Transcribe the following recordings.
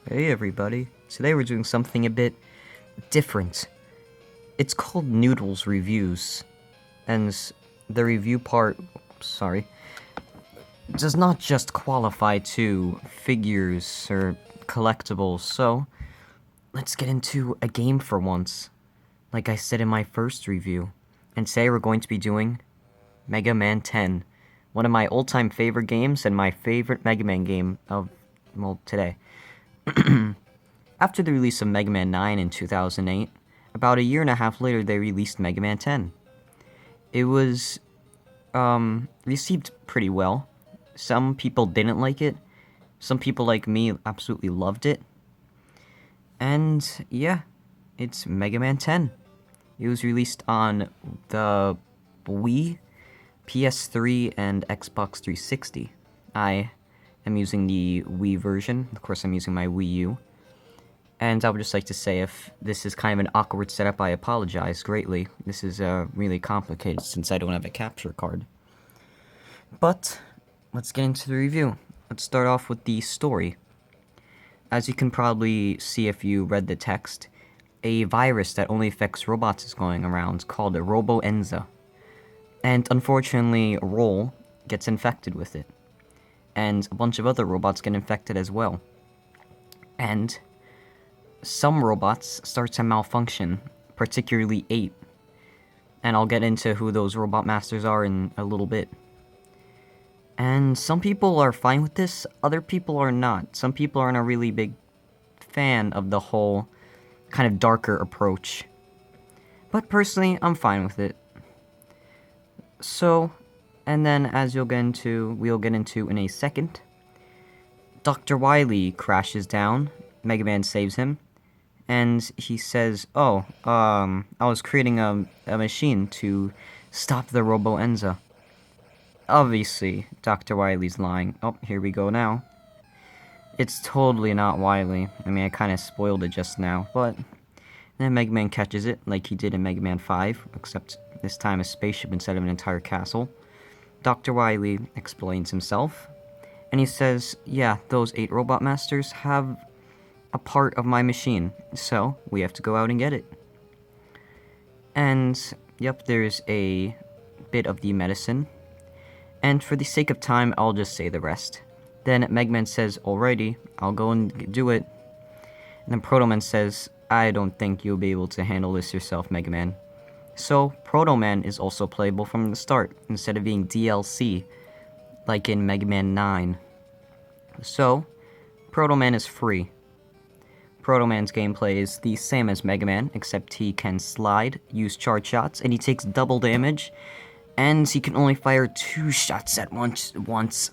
Hey everybody, today we're doing something a bit different. It's called Noodles Reviews, and the review part, sorry, does not just qualify to figures or collectibles, so let's get into a game for once, like I said in my first review. And today we're going to be doing Mega Man 10, one of my all-time favorite games and my favorite Mega Man game of, well, today. After the release of Mega Man 9 in 2008, about a year and a half later they released Mega Man 10. It was received pretty well. Some people didn't like it. Some people like me absolutely loved it. And yeah, it's Mega Man 10. It was released on the Wii, PS3, and Xbox 360. I am using the Wii version. Of course, I'm using my Wii U. And I would just like to say, if this is kind of an awkward setup, I apologize greatly. This is really complicated since I don't have a capture card. But let's get into the review. Let's start off with the story. As you can probably see if you read the text, a virus that only affects robots is going around called a Robo-Enza. And unfortunately, Roll gets infected with it. And a bunch of other robots get infected as well. And some robots start to malfunction, particularly 8. And I'll get into who those robot masters are in a little bit. And some people are fine with this, other people are not. Some people aren't a really big fan of the whole kind of darker approach. But personally, I'm fine with it. So, and then as we'll get into in a second, Dr. Wily crashes down, Mega Man saves him, and he says, I was creating a machine to stop the Robo-Enza. Obviously, Dr. Wily's lying. Oh, here we go now. It's totally not Wily. I mean, I kind of spoiled it just now, but then Mega Man catches it, like he did in Mega Man 5, except this time a spaceship instead of an entire castle. Dr. Wily explains himself, and he says, yeah, those 8 robot masters have a part of my machine, so we have to go out and get it. And, yep, there's a bit of the medicine. And for the sake of time, I'll just say the rest. Then Mega Man says, alrighty, I'll go and do it. And then Proto Man says, I don't think you'll be able to handle this yourself, Mega Man. So, Proto Man is also playable from the start, instead of being DLC, like in Mega Man 9. So, Proto Man is free. Proto Man's gameplay is the same as Mega Man, except he can slide, use charge shots, and he takes double damage, and he can only fire 2 shots at once,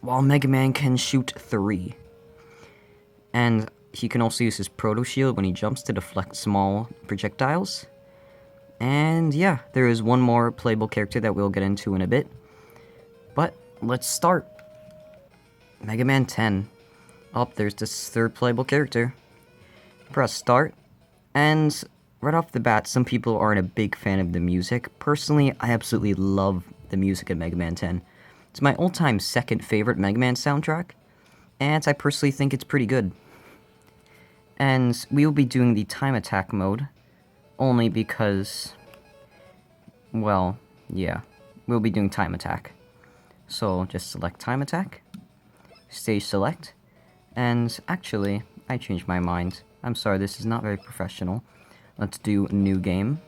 while Mega Man can shoot 3. And he can also use his Proto Shield when he jumps to deflect small projectiles. And yeah, there is one more playable character that we'll get into in a bit. But let's start. Mega Man 10. Oh, there's this third playable character. Press start, and right off the bat, some people aren't a big fan of the music. Personally, I absolutely love the music of Mega Man 10. It's my all-time second favorite Mega Man soundtrack, and I personally think it's pretty good. And we will be doing the time attack mode, only because, well, yeah, we'll be doing time attack. So just select time attack, stage select, and actually, I changed my mind. I'm sorry, this is not very professional. Let's do new game.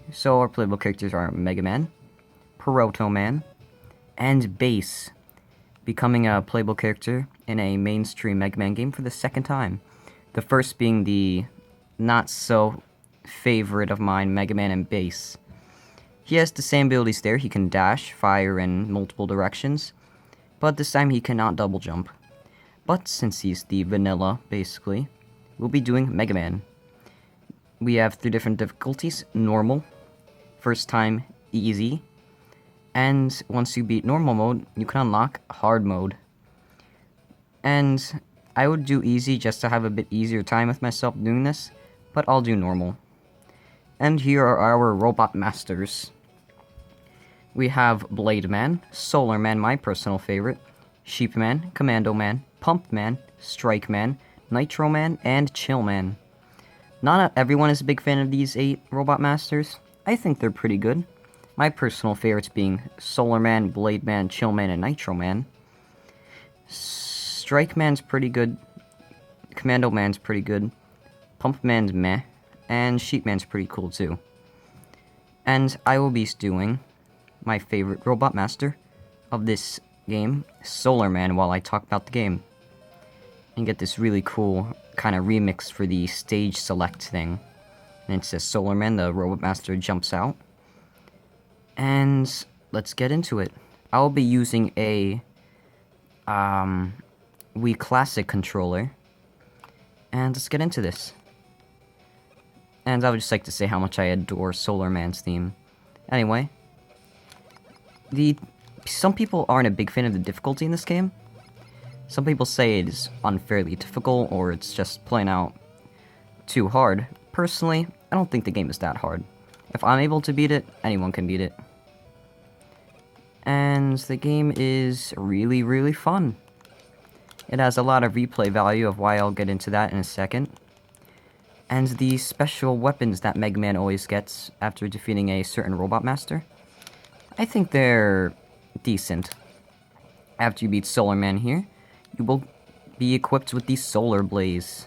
So our playable characters are Mega Man, Proto Man, and Bass, becoming a playable character in a mainstream Mega Man game for the second time. The first being the not-so favorite of mine, Mega Man and Bass. He has the same abilities there. He can dash, fire in multiple directions, but this time he cannot double jump. But since he's the vanilla, basically, we'll be doing Mega Man. We have 3 different difficulties: normal, first time, easy, and once you beat normal mode, you can unlock hard mode. And I would do easy just to have a bit easier time with myself doing this, but I'll do normal. And here are our robot masters. We have Blade Man, Solar Man, my personal favorite, Sheep Man, Commando Man, Pump Man, Strike Man, Nitro Man, and Chill Man. Not everyone is a big fan of these 8 Robot Masters. I think they're pretty good. My personal favorites being Solar Man, Blade Man, Chill Man, and Nitro Man. Strike Man's pretty good. Commando Man's pretty good. Pump Man's meh. And Sheep Man's pretty cool too. And I will be doing my favorite Robot Master of this game, Solar Man, while I talk about the game. And get this really cool kind of remix for the stage select thing. And it says Solar Man, the Robot Master jumps out. And let's get into it. I'll be using a Wii Classic controller. And let's get into this. And I would just like to say how much I adore Solar Man's theme. Anyway, some people aren't a big fan of the difficulty in this game. Some people say it is unfairly difficult, or it's just plain out too hard. Personally, I don't think the game is that hard. If I'm able to beat it, anyone can beat it. And the game is really, really fun. It has a lot of replay value, of why I'll get into that in a second. And the special weapons that Mega Man always gets after defeating a certain Robot Master, I think they're decent. After you beat Solar Man here, you will be equipped with the Solar Blaze,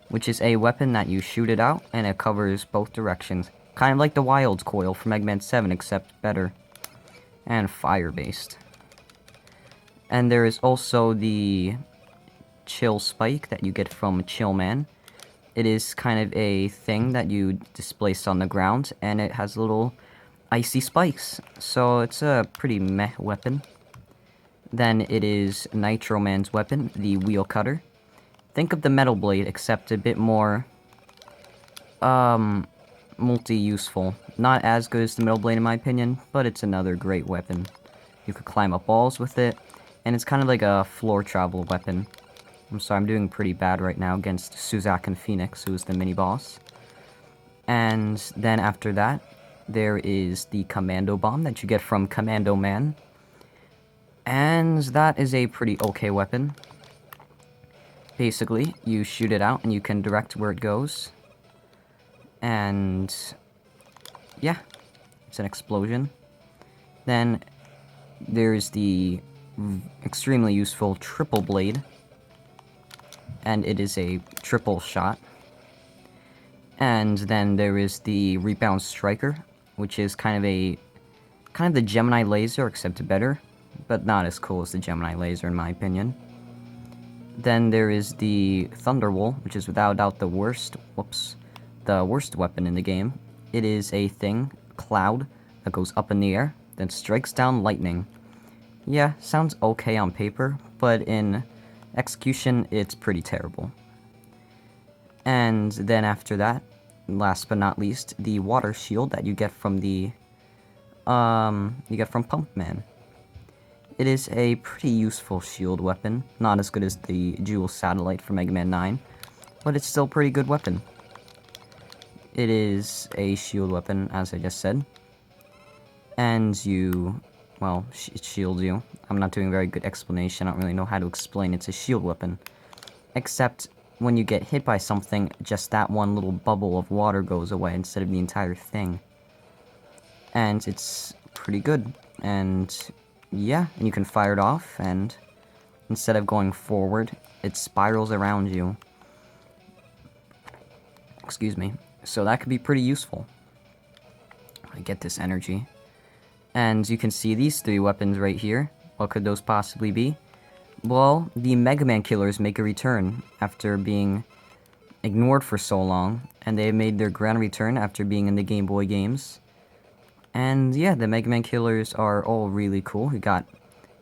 which is a weapon that you shoot it out, and it covers both directions. Kind of like the Wild Coil from Mega Man 7, except better. And fire-based. And there is also the Chill Spike that you get from Chill Man. It is kind of a thing that you displace on the ground, and it has little icy spikes. So it's a pretty meh weapon. Then it is Nitro Man's weapon, the Wheel Cutter. Think of the Metal Blade, except a bit more multi-useful. Not as good as the Metal Blade in my opinion, but it's another great weapon. You could climb up walls with it, and it's kind of like a floor travel weapon. I'm sorry, I'm doing pretty bad right now against Suzak and Phoenix, who is the mini-boss. And then after that, there is the Commando Bomb that you get from Commando Man. And that is a pretty okay weapon. Basically, you shoot it out and you can direct where it goes. And yeah, it's an explosion. Then there's the extremely useful Triple Blade. And it is a triple shot. And then there is the Rebound Striker, which is kind of the Gemini Laser, except better, but not as cool as the Gemini Laser in my opinion. Then there is the Thunderwall, which is without doubt the worst weapon in the game. It is a cloud, that goes up in the air, then strikes down lightning. Yeah, sounds okay on paper, but in execution, it's pretty terrible. And then after that, last but not least, the Water Shield that you get from Pump Man. It is a pretty useful shield weapon, not as good as the Jewel Satellite from Mega Man 9, but it's still a pretty good weapon. It is a shield weapon, as I just said, and it shields you. I'm not doing a very good explanation. I don't really know how to explain it's a shield weapon. Except when you get hit by something, just that one little bubble of water goes away instead of the entire thing. And it's pretty good. And yeah, and you can fire it off, and instead of going forward, it spirals around you. Excuse me. So that could be pretty useful. I get this energy. And you can see these 3 weapons right here. What could those possibly be? Well, the Mega Man Killers make a return after being ignored for so long, and they made their grand return after being in the Game Boy games. And yeah, the Mega Man Killers are all really cool. We got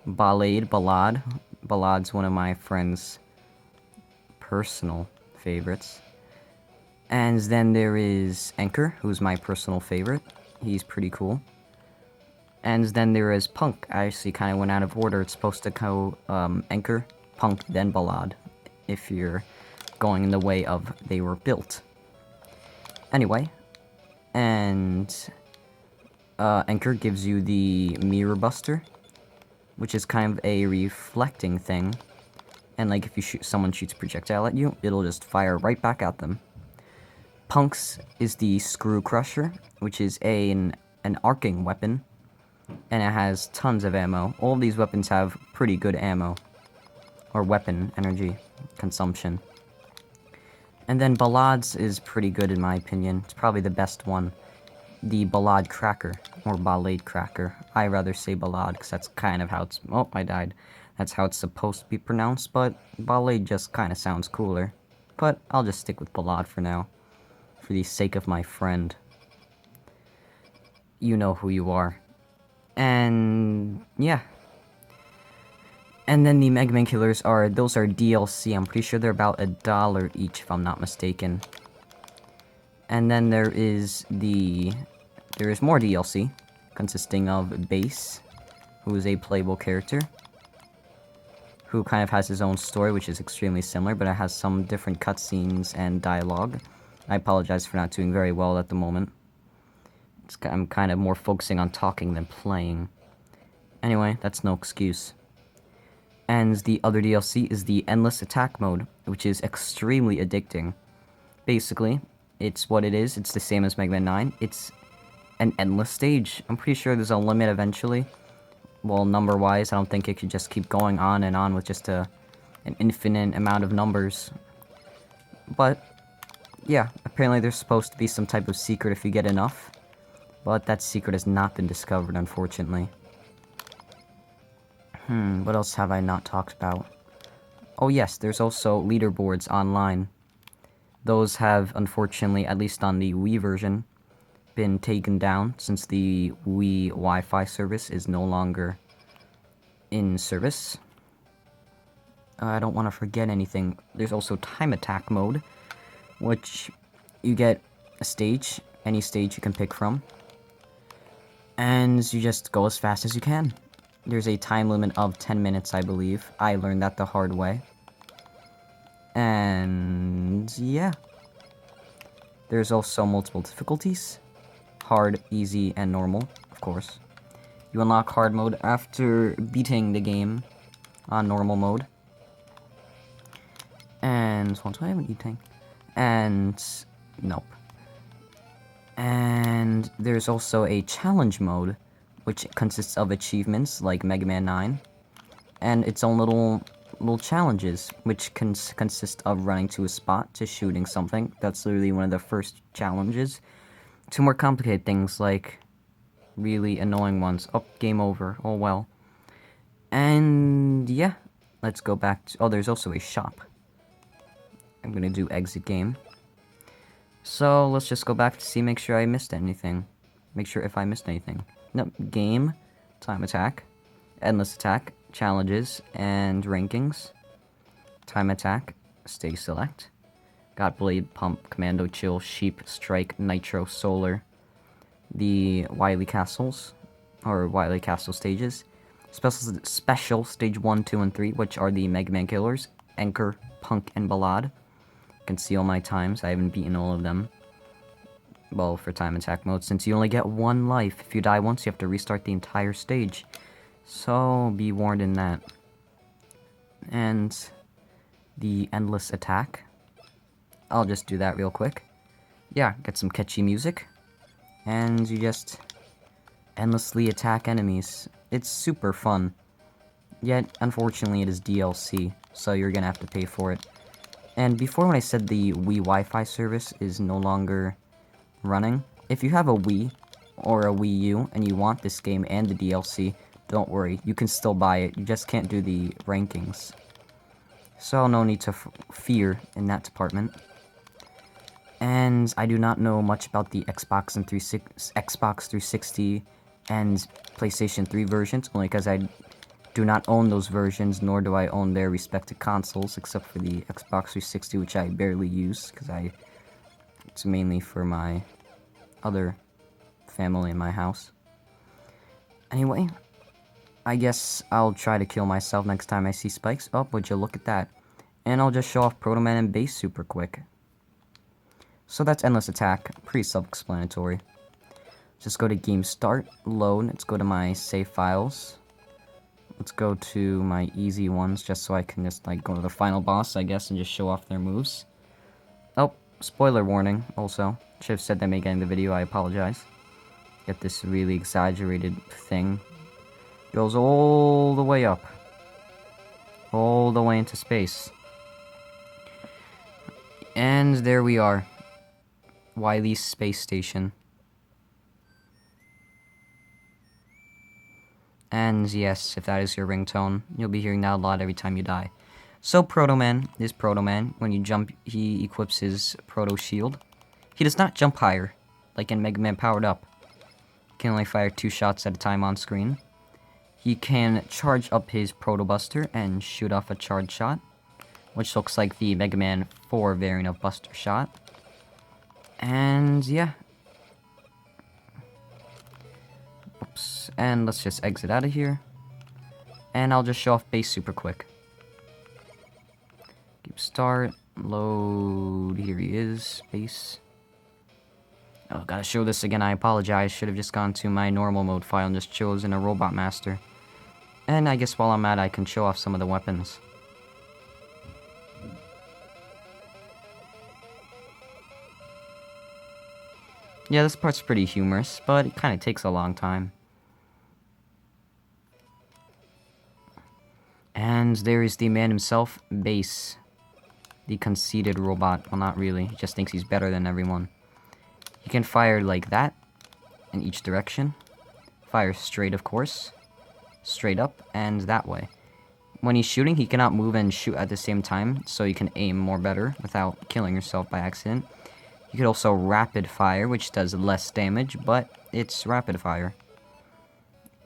Ballade. Ballade's one of my friend's personal favorites. And then there is Anchor, who's my personal favorite. He's pretty cool. And then there is Punk. I actually kind of went out of order. It's supposed to go Anchor, Punk, then Ballade, if you're going in the way of they were built. Anyway, and Anchor gives you the Mirror Buster, which is kind of a reflecting thing And like if someone shoots a projectile at you, it'll just fire right back at them. Punk's is the Screw Crusher, which is an arcing weapon, and it has tons of ammo. All of these weapons have pretty good ammo, or weapon energy consumption. And then Ballad's is pretty good in my opinion. It's probably the best one. The Ballad Cracker, or Ballade Cracker. I rather say Ballad, because that's kind of how it's... Oh, I died. That's how it's supposed to be pronounced, but Ballade just kind of sounds cooler. But I'll just stick with Ballad for now, for the sake of my friend. You know who you are. And yeah. And then the Mega Man Killers those are DLC. I'm pretty sure they're about $1 each, if I'm not mistaken. And then there is more DLC, consisting of Bass, who is a playable character, who kind of has his own story, which is extremely similar, but it has some different cutscenes and dialogue. I apologize for not doing very well at the moment. I'm kind of more focusing on talking than playing. Anyway, that's no excuse. And the other DLC is the Endless Attack mode, which is extremely addicting. Basically, it's what it is. It's the same as Mega Man 9. It's an endless stage. I'm pretty sure there's a limit eventually. Well, number-wise, I don't think it could just keep going on and on with just an infinite amount of numbers. But, yeah, apparently there's supposed to be some type of secret if you get enough. But that secret has not been discovered, unfortunately. What else have I not talked about? Oh yes, there's also leaderboards online. Those have, unfortunately, at least on the Wii version, been taken down since the Wii Wi-Fi service is no longer in service. I don't want to forget anything. There's also Time Attack mode, which you get a stage, any stage you can pick from, and you just go as fast as you can. There's a time limit of 10 minutes, I believe. I learned that the hard way. And yeah. There's also multiple difficulties. Hard, easy, and normal, of course. You unlock hard mode after beating the game on normal mode. And what do I have eating? And nope. And there's also a challenge mode, which consists of achievements like Mega Man 9, and its own little challenges, which consist of running to a spot to shooting something. That's literally one of the first challenges. To more complicated things like really annoying ones. Oh, game over. Oh well. And yeah, let's go back to... Oh, there's also a shop. I'm gonna do exit game. So let's just go back to make sure I missed anything. Make sure if I missed anything. Nope, game, Time Attack, Endless Attack, challenges, and rankings. Time Attack, stage select. Got Blade, Pump, Commando, Chill, Sheep, Strike, Nitro, Solar. The Wily Castles, or Wily Castle stages. Special stage 1, 2, and 3, which are the Mega Man Killers, Anchor, Punk, and Ballad. You can see all my times, I haven't beaten all of them. Well, for Time Attack mode, since you only get one life. If you die once, you have to restart the entire stage. So, be warned in that. And the Endless Attack. I'll just do that real quick. Yeah, get some catchy music. And you just endlessly attack enemies. It's super fun. Yet, unfortunately, it is DLC, so you're gonna have to pay for it. And before when I said the Wii Wi-Fi service is no longer running, if you have a Wii or a Wii U and you want this game and the DLC, don't worry, you can still buy it. You just can't do the rankings. So no need to fear in that department. And I do not know much about the Xbox 360 and PlayStation 3 versions, only because I do not own those versions, nor do I own their respective consoles, except for the Xbox 360, which I barely use, because it's mainly for my other family in my house. Anyway, I guess I'll try to kill myself next time I see spikes. Oh, would you look at that. And I'll just show off Proto Man and Bass super quick. So that's Endless Attack, pretty let's go to my easy ones, just so I can just, like, go to the final boss, I guess, and just show off their moves. Oh, spoiler warning, also. Should have said that making the video, I apologize. Get this really exaggerated thing. Goes all the way up. All the way into space. And there we are. Wily's space station. And yes, if that is your ringtone, you'll be hearing that a lot every time you die. So Proto Man is Proto Man. When you jump, he equips his Proto Shield. He does not jump higher, like in Mega Man Powered Up. He can only fire 2 shots at a time on screen. He can charge up his Proto Buster and shoot off a charge shot, which looks like the Mega Man 4 variant of Buster Shot. And yeah. Oops. And let's just exit out of here. And I'll just show off base super quick. Keep start. Load. Here he is. Base. Oh, gotta show this again. I apologize. Should have just gone to my normal mode file and just chosen a Robot Master. And I guess while I'm at it, I can show off some of the weapons. Yeah, this part's pretty humorous, but it kind of takes a long time. And there is the man himself, Bass. The conceited robot. Well, not really. He just thinks he's better than everyone. He can fire like that, in each direction. Fire straight, of course. Straight up, and that way. When he's shooting, he cannot move and shoot at the same time, so you can aim more better without killing yourself by accident. You could also rapid fire, which does less damage, but it's rapid fire.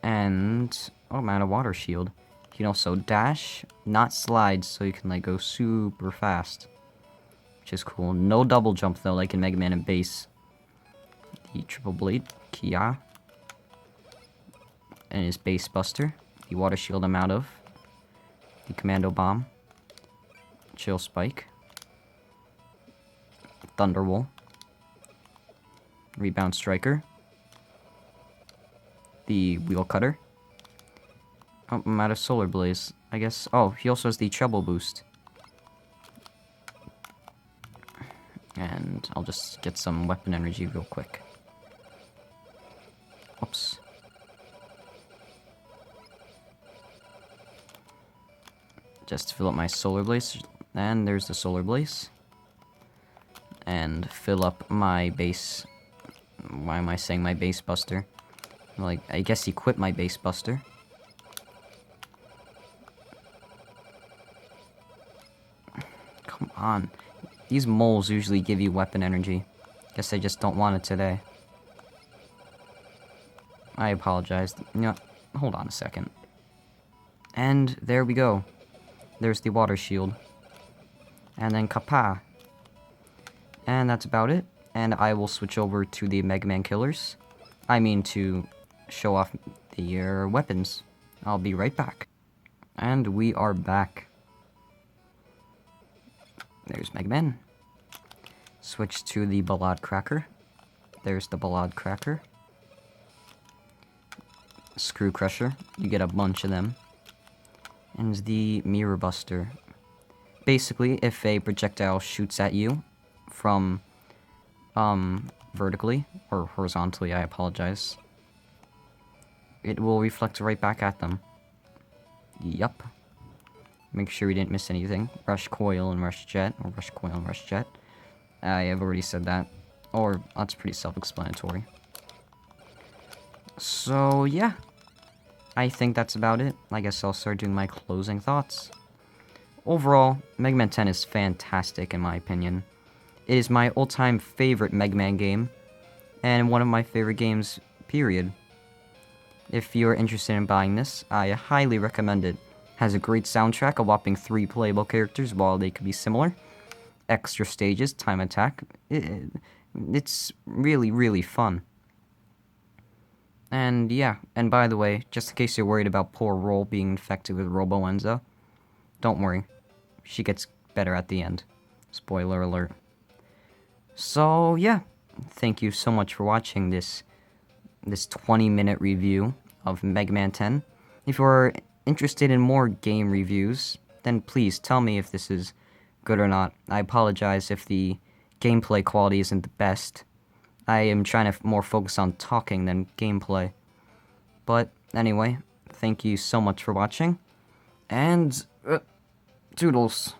And, oh man, a water shield. You can also dash, not slide, so you can like go super fast. Which is cool. No double jump though, like in Mega Man and Bass. The triple blade, Kia. And his Base Buster. The water shield I'm out of. The Commando Bomb. Chill Spike. Thunderwall. Rebound Striker. The Wheel Cutter. Oh, I'm out of Solar Blaze. I guess. Oh, he also has the Treble Boost. And I'll just get some weapon energy real quick. Oops. Just fill up my Solar Blaze. And there's the Solar Blaze. And fill up my base. Why am I saying my Base Buster? Like, I guess equip my Base Buster. Come on. These moles usually give you weapon energy. Guess I just don't want it today. I apologize. You know, hold on a second. And there we go. There's the water shield. And then Kappa. And that's about it. And I will switch over to the Mega Man Killers. I mean to show off the weapons. I'll be right back. And we are back. There's Mega Man. Switch to the Ballad Cracker. There's the Ballad Cracker. Screw Crusher. You get a bunch of them. And the Mirror Buster. Basically, if a projectile shoots at you from vertically or horizontally, I apologize, it will reflect right back at them. Yup. Make sure we didn't miss anything. Rush Coil and Rush Jet, or Rush Coil and Rush Jet. I have already said that. Or, that's pretty self-explanatory. So, yeah. I think that's about it. I guess I'll start doing my closing thoughts. Overall, Mega Man 10 is fantastic in my opinion. It is my all-time favorite Mega Man game, and one of my favorite games, period. If you're interested in buying this, I highly recommend it. Has a great soundtrack, a whopping 3 playable characters, while they could be similar. Extra stages, time attack. It's really, really fun. And yeah, and by the way, just in case you're worried about poor Roll being infected with Robo-Enza, don't worry. She gets better at the end. Spoiler alert. So yeah, thank you so much for watching this 20-minute review of Mega Man 10. If you're interested in more game reviews, then please tell me if this is good or not. I apologize if the gameplay quality isn't the best. I am trying to more focus on talking than gameplay. But anyway, thank you so much for watching, and toodles.